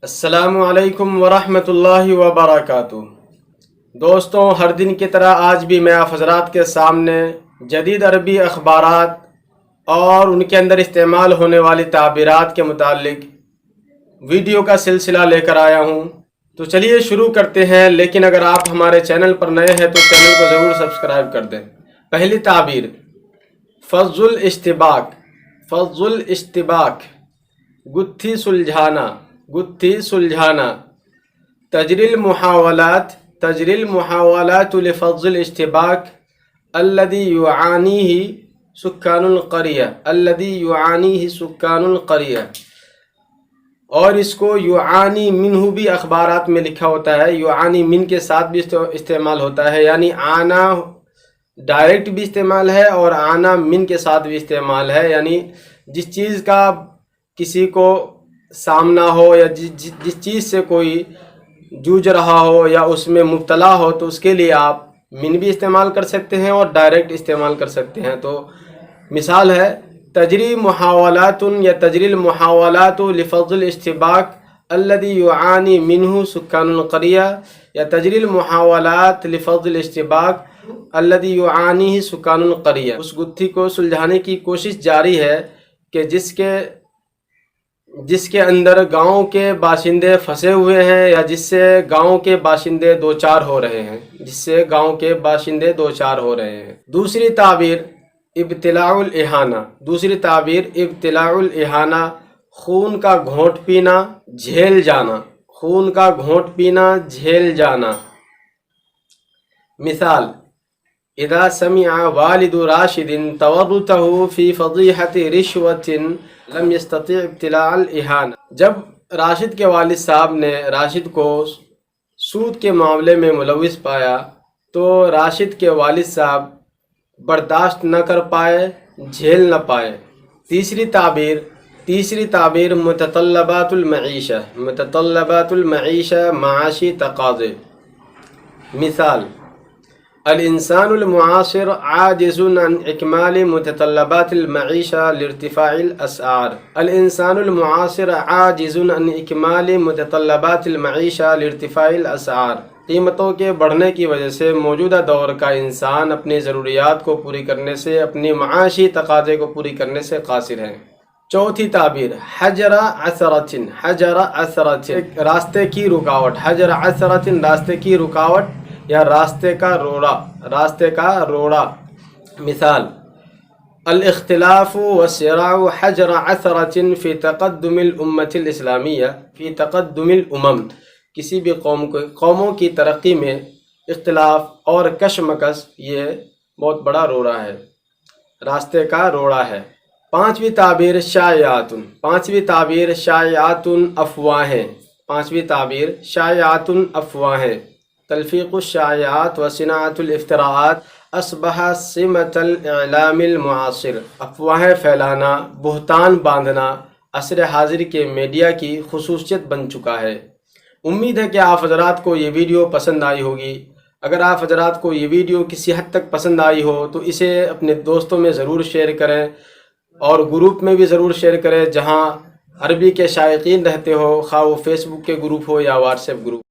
السلام علیکم ورحمۃ اللہ وبرکاتہ۔ دوستوں، ہر دن کی طرح آج بھی میں آپ حضرات کے سامنے جدید عربی اخبارات اور ان کے اندر استعمال ہونے والی تعبیرات کے متعلق ویڈیو کا سلسلہ لے کر آیا ہوں۔ تو چلیے شروع کرتے ہیں، لیکن اگر آپ ہمارے چینل پر نئے ہیں تو چینل کو ضرور سبسکرائب کر دیں۔ پہلی تعبیر فض الاشتباک۔ فض الاشتباک گتھی سلجھانا، گتھی سلجھانا۔ تجری المحاولات لفض الاشتباک الذي يعانيه سكان القرية۔ اور اس کو یعانی منہ بھی اخبارات میں لکھا ہوتا ہے، یعانی من کے ساتھ بھی استعمال ہوتا ہے، یعنی آنا ڈائریکٹ بھی استعمال ہے اور آنا من کے ساتھ بھی استعمال ہے، یعنی جس چیز کا کسی کو سامنا ہو یا جس چیز سے کوئی جوجھ رہا ہو یا اس میں مبتلا ہو تو اس کے لیے آپ من بھی استعمال کر سکتے ہیں اور ڈائریکٹ استعمال کر سکتے ہیں۔ تو مثال ہے تجری محاولات یا تجری المحاولات لفض الاشتباک الذي يعاني منه سكان القرية، یا تجری المحاولات لفض الاشتباک الذي يعانيه سكان القرية۔ اس گتھی کو سلجھانے کی کوشش جاری ہے کہ جس کے اندر گاؤں کے باشندے پھنسے ہوئے ہیں یا جس سے گاؤں کے باشندے دوچار ہو رہے ہیں، دوسری تعبیر ابتلاع الاحانہ۔ دوسری تعبیر ابتلاع الاحانہ خون کا گھونٹ پینا، جھیل جانا۔ خون کا گھونٹ پینا، جھیل جانا۔ مثال اذا سمع والد راشد تورطه في فضيحة رشوة لم يستطع ابتلاع الاحانہ۔ جب راشد کے والد صاحب نے راشد کو سود کے معاملے میں ملوث پایا تو راشد کے والد صاحب برداشت نہ کر پائے، جھیل نہ پائے۔ تیسری تعبیر متطلبات المعیشہ۔ متطلبات المعیشہ معاشی تقاضے۔ مثال الانسان المعاصر عاجز عن اکمال متطلبات المعیشہ لارتفاع الاسعار۔ الانسان المعاصر عاجز عن اکمال متطلبات المعیشہ لارتفاع الاسعار۔ قیمتوں کے بڑھنے کی وجہ سے موجودہ دور کا انسان اپنی ضروریات کو پوری کرنے سے، اپنی معاشی تقاضے کو پوری کرنے سے قاصر ہے۔ چوتھی تعبیر حجر عثرۃ۔ حجر عثرۃ راستے کی رکاوٹ۔ حجر عثرۃ راستے کی رکاوٹ یا راستے کا روڑا۔ راستے کا روڑا۔ مثال الاختلاف والصراع حجر عثرۃ فی تقدم الامة الاسلامیہ۔ فی تقدم الامم کسی بھی قوموں کی ترقی میں اختلاف اور کشمکش یہ بہت بڑا روڑا ہے، راستے کا روڑا ہے۔ پانچویں تعبیر شائعات۔ پانچویں تعبیر شائعات افواہیں۔ پانچویں تعبیر شائعات افواہیں۔ تلفیق الشائعات و صناعت الافتراءات اصبح سمت الاعلام المعاصر۔ افواہیں پھیلانا، بہتان باندھنا عصر حاضر کے میڈیا کی خصوصیت بن چکا ہے۔ امید ہے کہ آپ حضرات کو یہ ویڈیو پسند آئی ہوگی۔ اگر آپ حضرات کو یہ ویڈیو کسی حد تک پسند آئی ہو تو اسے اپنے دوستوں میں ضرور شیئر کریں اور گروپ میں بھی ضرور شیئر کریں جہاں عربی کے شائقین رہتے ہو، خواہ وہ فیس بک کے گروپ ہو یا واٹس ایپ گروپ۔